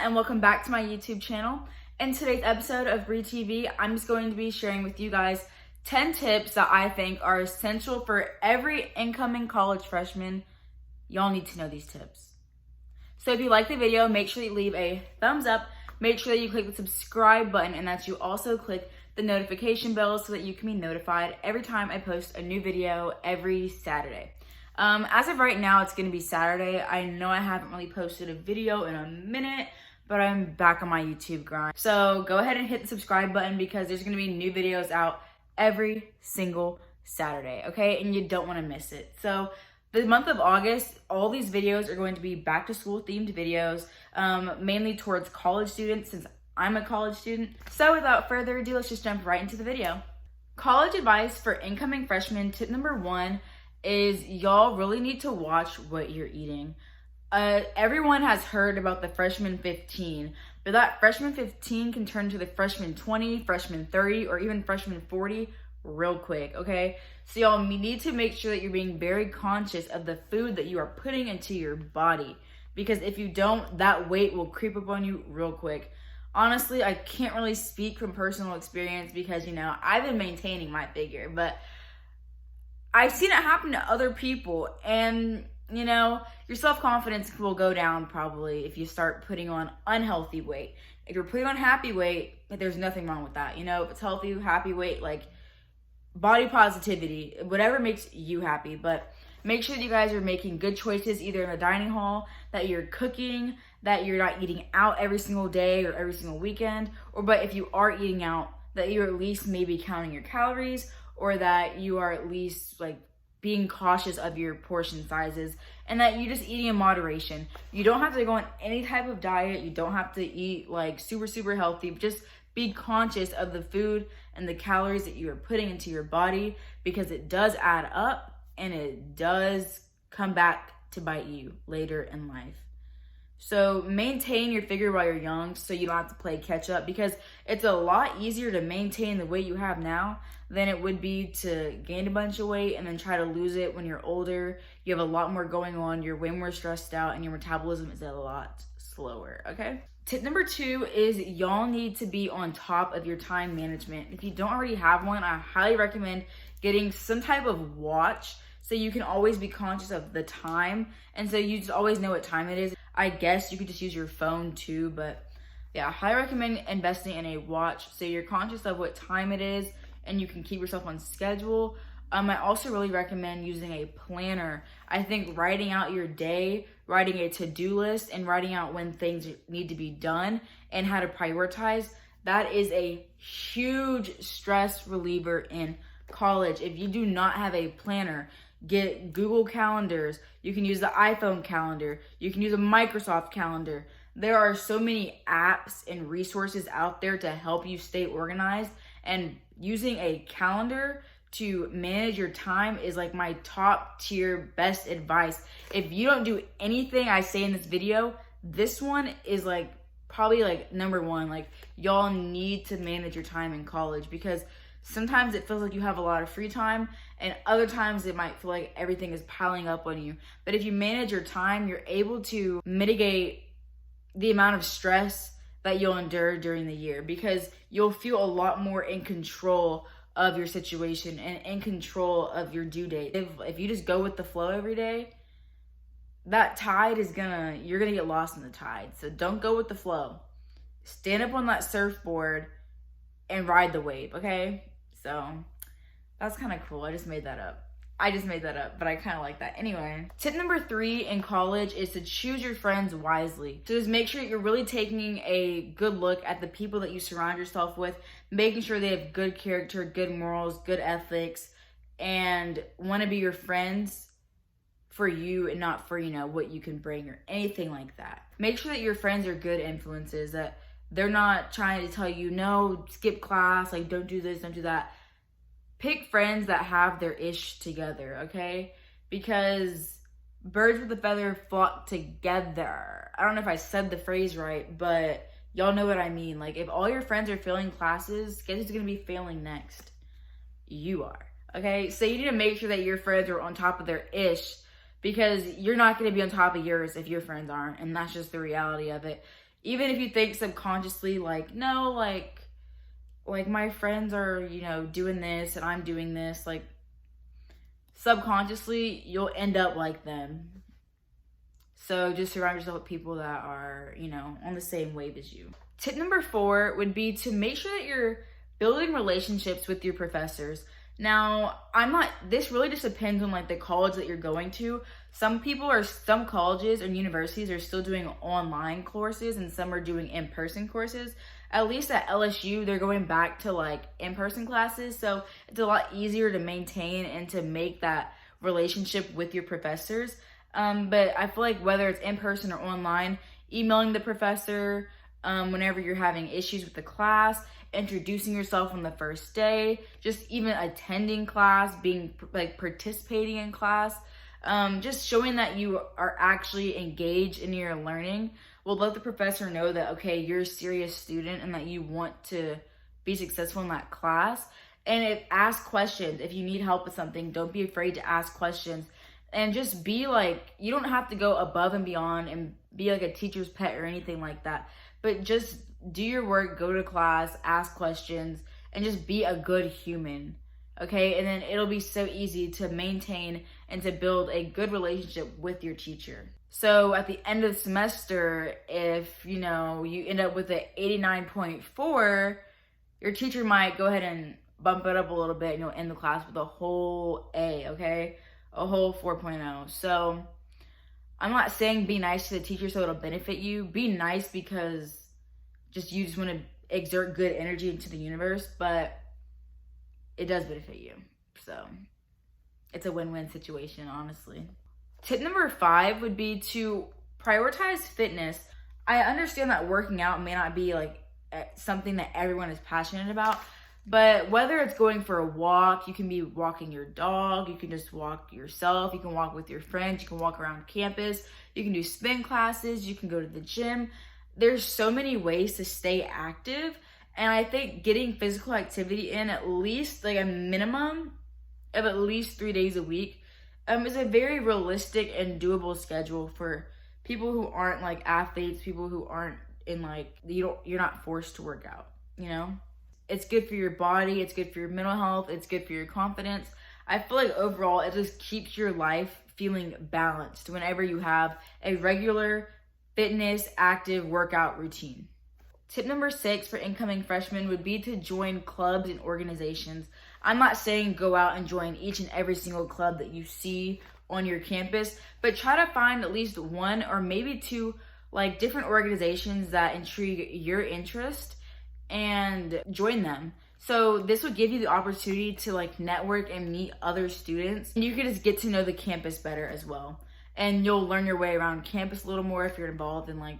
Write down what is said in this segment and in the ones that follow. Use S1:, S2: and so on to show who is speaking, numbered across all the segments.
S1: and welcome back to my YouTube channel. In today's episode of BriTV, I'm just going to be sharing with you guys 10 tips that I think are essential for every incoming college freshman. Y'all need to know these tips. So if you like the video, make sure you leave a thumbs up. Make sure that you click the subscribe button and that you also click the notification bell so that you can be notified every time I post a new video every Saturday. As of right now, it's going to be Saturday. I know I haven't really posted a video in a minute, but I'm back on my YouTube grind. So go ahead and hit the subscribe button because there's going to be new videos out every single Saturday, okay? And you don't want to miss it. So the month of August, all these videos are going to be back to school themed videos, mainly towards college students since I'm a college student. So without further ado, let's just jump right into the video. College advice for incoming freshmen. Tip number 1 is y'all really need to watch what you're eating. Everyone has heard about the freshman 15, but that freshman 15 can turn to the freshman 20, freshman 30, or even freshman 40 real quick, okay? So y'all need to make sure that you're being very conscious of the food that you are putting into your body, because if you don't, that weight will creep up on you real quick. Honestly, I can't really speak from personal experience because, you know, I've been maintaining my figure, but I've seen it happen to other people, and you know, your self-confidence will go down probably if you start putting on unhealthy weight. If you're putting on happy weight, there's nothing wrong with that. You know, if it's healthy, happy weight, like body positivity, whatever makes you happy. But make sure that you guys are making good choices either in the dining hall, that you're cooking, that you're not eating out every single day or every single weekend, but if you are eating out, that you're at least maybe counting your calories, or that you are at least like being cautious of your portion sizes, and that you're just eating in moderation. You don't have to go on any type of diet. You don't have to eat like super healthy. Just be conscious of the food and the calories that you are putting into your body, because it does add up and it does come back to bite you later in life. So maintain your figure while you're young so you don't have to play catch up, because it's a lot easier to maintain the weight you have now than it would be to gain a bunch of weight and then try to lose it when you're older. You have a lot more going on, you're way more stressed out, and your metabolism is a lot slower, okay? Tip number 2 is y'all need to be on top of your time management. If you don't already have one, I highly recommend getting some type of watch so you can always be conscious of the time, and so you just always know what time it is. I guess you could just use your phone too, but yeah, I highly recommend investing in a watch so you're conscious of what time it is and you can keep yourself on schedule. I also really recommend using a planner. I think writing out your day, writing a to-do list, and writing out when things need to be done and how to prioritize, that is a huge stress reliever in college. If you do not have a planner, get Google Calendars. You can use the iPhone calendar. You can use a Microsoft calendar. There are so many apps and resources out there to help you stay organized, and using a calendar to manage your time is like my top tier best advice. If you don't do anything I say in this video, this one is like probably like number 1. Like, y'all need to manage your time in college, because sometimes it feels like you have a lot of free time, and other times it might feel like everything is piling up on you. But if you manage your time, you're able to mitigate the amount of stress that you'll endure during the year, because you'll feel a lot more in control of your situation and in control of your due date. If you just go with the flow every day, that tide is you're gonna get lost in the tide. So don't go with the flow. Stand up on that surfboard and ride the wave, okay? So that's kind of cool. I just made that up, but I kind of like that. Anyway, tip number 3 in college is to choose your friends wisely. So just make sure you're really taking a good look at the people that you surround yourself with, making sure they have good character, good morals, good ethics, and want to be your friends for you and not for, you know, what you can bring or anything like that. Make sure that your friends are good influences, that they're not trying to tell you, no, skip class, like don't do this, don't do that. Pick friends that have their ish together, okay? Because birds with a feather flock together. I don't know if I said the phrase right, but y'all know what I mean. Like, if all your friends are failing classes, guess who's gonna be failing next? You are, okay? So you need to make sure that your friends are on top of their ish, because you're not gonna be on top of yours if your friends aren't, and that's just the reality of it. Even if you think subconsciously, like, no, like my friends are, you know, doing this and I'm doing this, like subconsciously you'll end up like them. So just surround yourself with people that are, you know, on the same wave as you. Tip number 4 would be to make sure that you're building relationships with your professors. Now, this really just depends on like the college that you're going to. Some colleges and universities are still doing online courses and some are doing in-person courses. At least at LSU, they're going back to like in-person classes. So it's a lot easier to maintain and to make that relationship with your professors. But I feel like whether it's in person or online, emailing the professor whenever you're having issues with the class, introducing yourself on the first day, just even attending class, being like participating in class, just showing that you are actually engaged in your learning will let the professor know that, okay, you're a serious student and that you want to be successful in that class. And ask questions. If you need help with something, don't be afraid to ask questions. And just be like, you don't have to go above and beyond and be like a teacher's pet or anything like that. But just do your work, go to class, ask questions, and just be a good human, okay? And then it'll be so easy to maintain and to build a good relationship with your teacher. So at the end of the semester, if, you know, you end up with an 89.4, your teacher might go ahead and bump it up a little bit and you'll end the class with a whole A, okay? A whole 4.0. So I'm not saying be nice to the teacher so it'll benefit you. Be nice because you just want to exert good energy into the universe, but it does benefit you. So it's a win-win situation, honestly. Tip number 5 would be to prioritize fitness. I understand that working out may not be like something that everyone is passionate about, but whether it's going for a walk, you can be walking your dog, you can just walk yourself, you can walk with your friends, you can walk around campus, you can do spin classes, you can go to the gym. There's so many ways to stay active. And I think getting physical activity in at least like a minimum of at least 3 days a week is a very realistic and doable schedule for people who aren't like athletes, people who aren't in like, you're not forced to work out, you know? It's good for your body, it's good for your mental health, it's good for your confidence. I feel like overall, it just keeps your life feeling balanced whenever you have a regular fitness, active workout routine. Tip number 6 for incoming freshmen would be to join clubs and organizations. I'm not saying go out and join each and every single club that you see on your campus, but try to find at least one or maybe two like different organizations that intrigue your interest and join them. So this would give you the opportunity to like network and meet other students, and you can just get to know the campus better as well. And you'll learn your way around campus a little more if you're involved in like,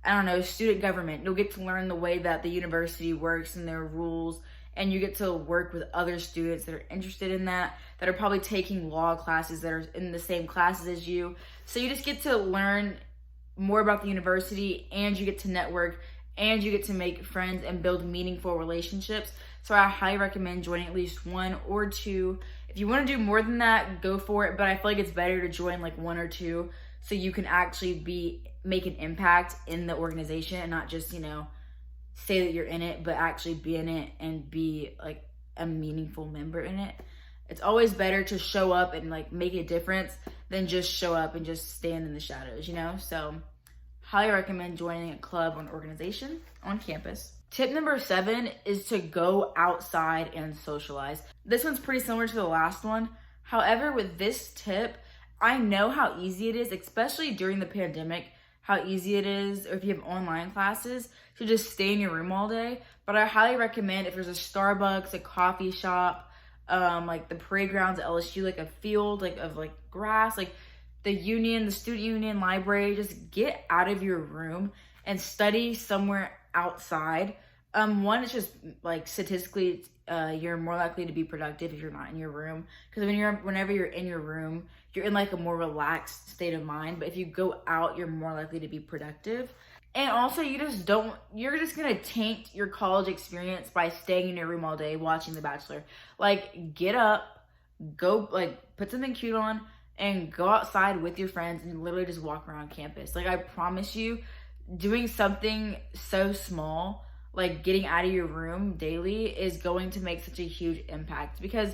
S1: I don't know, student government. You'll get to learn the way that the university works and their rules, and you get to work with other students that are interested in that are probably taking law classes that are in the same classes as you. So you just get to learn more about the university, and you get to network, and you get to make friends and build meaningful relationships. So I highly recommend joining at least one or two. If you want to do more than that, go for it. But I feel like it's better to join like one or two so you can actually make an impact in the organization and not just, you know, say that you're in it, but actually be in it and be like a meaningful member in it. It's always better to show up and like make a difference than just show up and just stand in the shadows, you know? So highly recommend joining a club or an organization on campus. Tip number 7 is to go outside and socialize. This one's pretty similar to the last one. However, with this tip, I know how easy it is, especially during the pandemic, how easy it is, or if you have online classes, to just stay in your room all day. But I highly recommend if there's a Starbucks, a coffee shop, like the playgrounds at LSU, like a field of like grass, like the union, the student union, library, just get out of your room and study somewhere outside. One, it's just like statistically, you're more likely to be productive if you're not in your room. Because whenever you're in your room, you're in like a more relaxed state of mind. But if you go out, you're more likely to be productive. And also, you're just gonna taint your college experience by staying in your room all day watching The Bachelor. Like, get up, go, like, put something cute on, and go outside with your friends and literally just walk around campus. Like, I promise you, doing something so small, like getting out of your room daily, is going to make such a huge impact, because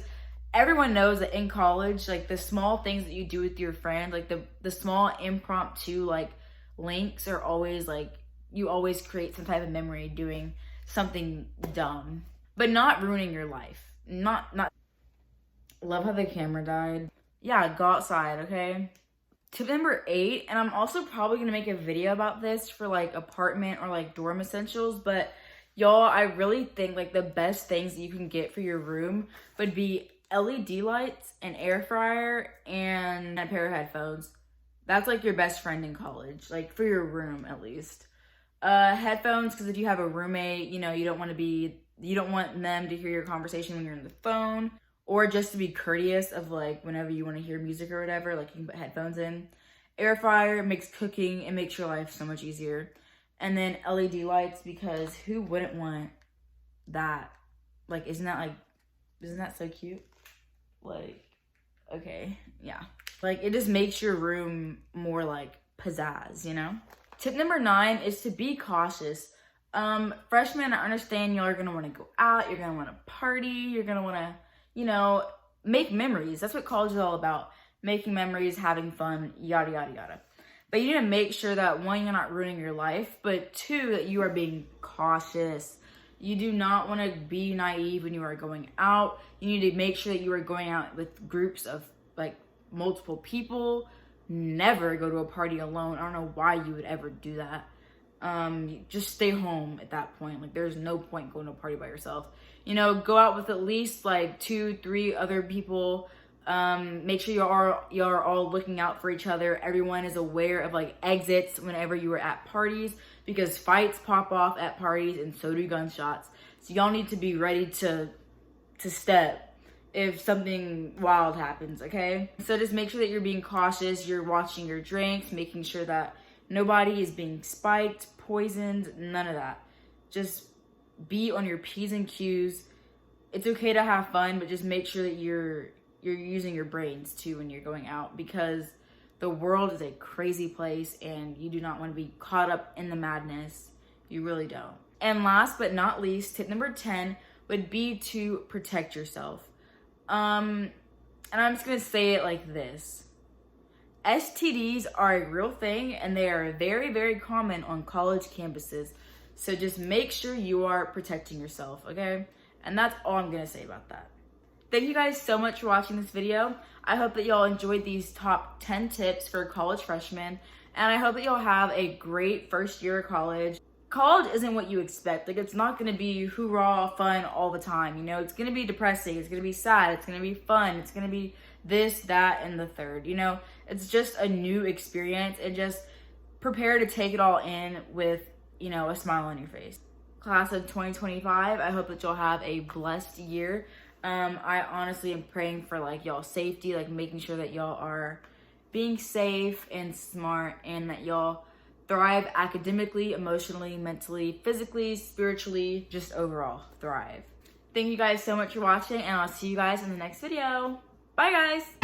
S1: everyone knows that in college, like the small things that you do with your friend, like the small impromptu like links are always like, you always create some type of memory doing something dumb, but not ruining your life. Not love how the camera died. Yeah, go outside, okay? Tip number 8, and I'm also probably gonna make a video about this for like apartment or like dorm essentials, but y'all, I really think like the best things that you can get for your room would be LED lights, an air fryer, and a pair of headphones. That's like your best friend in college, like for your room at least. Headphones, because if you have a roommate, you know, you don't want them to hear your conversation when you're on the phone, or just to be courteous of like whenever you want to hear music or whatever, like you can put headphones in. Air fryer makes cooking and makes your life so much easier. And then LED lights, because who wouldn't want that? Like, isn't that so cute? Like, okay, yeah. Like, it just makes your room more like pizzazz, you know? Tip number 9 is to be cautious. Freshmen, I understand y'all are gonna wanna go out, you're gonna wanna party, you're gonna wanna, you know, make memories. That's what college is all about. Making memories, having fun, yada, yada, yada. But you need to make sure that 1, you're not ruining your life, but 2, that you are being cautious. You do not want to be naive when you are going out. You need to make sure that you are going out with groups of like multiple people. Never go to a party alone. I don't know why you would ever do that. Just stay home at that point. Like, there's no point going to a party by yourself. You know, go out with at least like 2, 3 other people. Make sure you are all looking out for each other. Everyone is aware of like exits whenever you are at parties, because fights pop off at parties and so do gunshots. So y'all need to be ready to step if something wild happens, okay? So just make sure that you're being cautious, you're watching your drinks, making sure that nobody is being spiked, poisoned, none of that. Just be on your P's and Q's. It's okay to have fun, but just make sure that you're using your brains too when you're going out, because the world is a crazy place and you do not want to be caught up in the madness. You really don't. And last but not least, tip number 10 would be to protect yourself. And I'm just gonna say it like this. STDs are a real thing and they are very, very common on college campuses. So just make sure you are protecting yourself, okay? And that's all I'm gonna say about that. Thank you guys so much for watching this video. I hope that y'all enjoyed these top 10 tips for college freshmen. And I hope that y'all have a great first year of college. College isn't what you expect. Like, it's not gonna be hoorah, fun all the time. You know, it's gonna be depressing, it's gonna be sad, it's gonna be fun, it's gonna be this, that, and the third. You know, it's just a new experience, and just prepare to take it all in with, you know, a smile on your face. Class of 2025, I hope that y'all have a blessed year. I honestly am praying for like y'all safety, like making sure that y'all are being safe and smart, and that y'all thrive academically, emotionally, mentally, physically, spiritually, just overall thrive. Thank you guys so much for watching, and I'll see you guys in the next video. Bye guys.